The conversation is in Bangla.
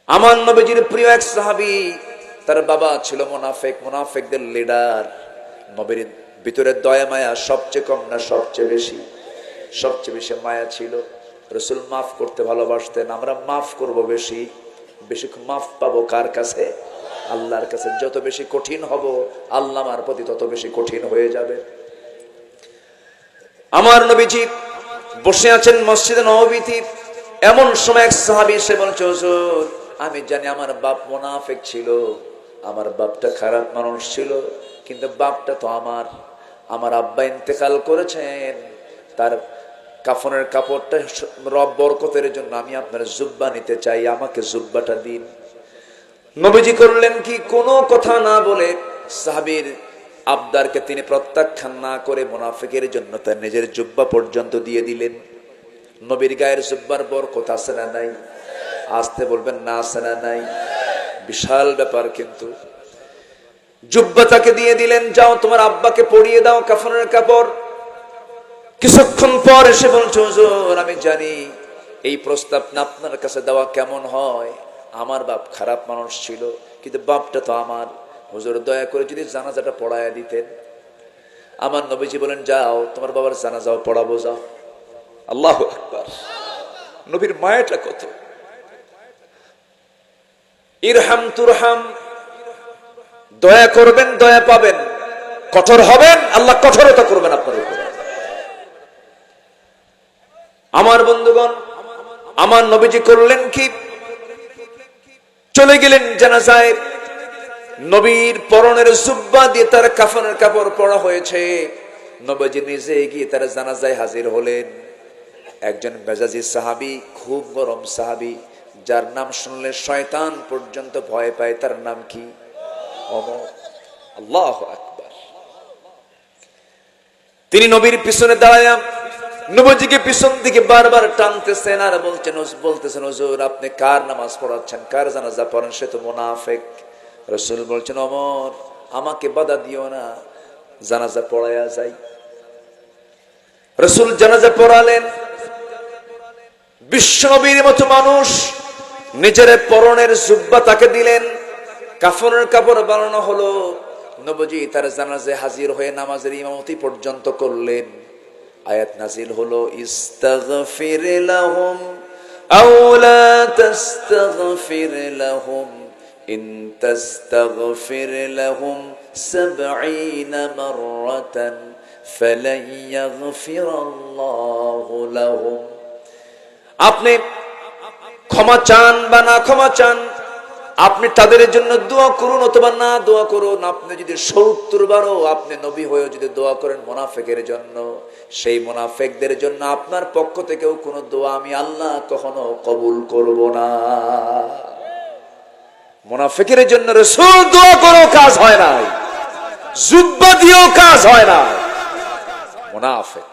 আমার নবীজির প্রিয় এক সাহাবী, তার বাবা ছিল মুনাফিক, মুনাফিকদের লিডার। নবীর ভিতরে দয়া মায়া সবচেয়ে কম না সবচেয়ে বেশি? সবচেয়ে বেশি মায়া ছিল। রাসূল মাফ করতে ভালোবাসতেন। আমরা মাফ করব বেশি, বেশি মাফ পাবো কার কাছে? আল্লাহর কাছে। যত বেশি কঠিন হব আল্লাহ আমার প্রতি তত বেশি কঠিন হয়ে যাবে। আমার নবীজি বসে আছেন মসজিদে নববীতে। এমন সময় এক সাহাবী এসে বলছে, হুজুর আমি জানি আমার বাপ মুনাফিক ছিল, আমার বাপটা খারাপ মানুষ ছিল, কিন্তু বাপটা তো আমার আব্বা ইন্তেকাল করেছেন, তার কাফনের কাপড়টা রব বরকতের জন্য আমি আপনার জুব্বা নিতে চাই, আমাকে জুব্বাটা দিন। নবীজি করলেন কি, কোনো কথা না বলে সাহাবীর আবদারকে তিনি প্রত্যাখ্যান না করে মুনাফিকের জন্য তার নিজের জুব্বা পর্যন্ত দিয়ে দিলেন। নবীর গায়ের জুব্বার বরকত আছে না নাই? আসতে বলবেন না, আছে না নাই? বিশাল ব্যাপার। কিন্তু জুব্বা তাকে দিয়ে দিলেন, যাও তোমার আব্বাকে পরিয়ে দাও কাফনের কাপড়। কিছুক্ষণ পর এসে বলছে, হুজুর আমি জানি এই প্রস্তাব না আপনার কাছে দেওয়া কেমন হয়, আমার বাপ খারাপ মানুষ ছিল, কিন্তু বাপটা তো আমার। হুজুর দয়া করে যদি জানাজাটা পড়ায়া দিতেন। আমার নবীজি বলেন, যাও তোমার বাবার জানাজাও পড়াবো, যাও। আল্লাহু আকবার। নবীর মায়াটা কত! ইরহাম তুরহাম, দয়া করবেন দয়া পাবেন, কঠোর হবেন আল্লাহ কঠোরতা করবেন আপনার উপরে। আমার বন্ধুগণ, আমার নবীজি করলেন কি, চলে গেলেন জানাজায়। নবীর পরনের জুব্বা দিয়ে তার কাফনের কাপড় পরা হয়েছে। নবীজি নিজে গিয়ে তার জানাজায় হাজির হলেন। একজন মেজাজি সাহাবী, খুব গরম সাহাবী, যার নাম শুনলে শয়তান পর্যন্ত ভয় পায়, তার নাম কি? ওমর। আল্লাহু আকবার। তিনি নবীর পিছনে দাঁড়ায়া নবীজিকে পিছন দিকে বারবার টানতেছেন আর বলতেছেন, হুজুর আপনি কার নামাজ পড়াচ্ছেন, কার জানাজা পড়েন? সে তো মুনাফিক। রাসূল বলছেন, ওমর আমাকে বাধা দিও না, জানাজা পড়ায়া যাই। রাসূল জানাজা পড়ালেন। বিশ্বনবীর মতো মানুষ নিজের পরনের জুব্বা তাকে দিলেন, কাফনের কাপড় বানানো হলো। নবীজি তার জানাজায় হাজির হয়ে নামাজের ইমামতি পর্যন্ত করলেন। আয়াত নাজিল হলো, ইস্তাগফির লাহুম আও লা তাস্তাগফির লাহুম ইন তাস্তাগফির লাহুম ৭০ মাররাতান ফালান ইয়াগফিরাল্লাহু লাহুম। আপনি ক্ষমা চান বা না ক্ষমা চান, আপনি তাদের জন্য দোয়া করুন অথবা না দোয়া করুন। আপনি যদি ৭০ বারও আপনি নবী হয়েও যদি দোয়া করেন মুনাফিকের জন্য, সেই মুনাফিকদের জন্য আপনার পক্ষ থেকেও কোনো দোয়া আমি আল্লাহ কখনো কবুল করব না। মুনাফিকের জন্য রাসূল দোয়া করেও কাজ হয় না, জুব্বা দিয়েও কাজ হয় না। মুনাফিক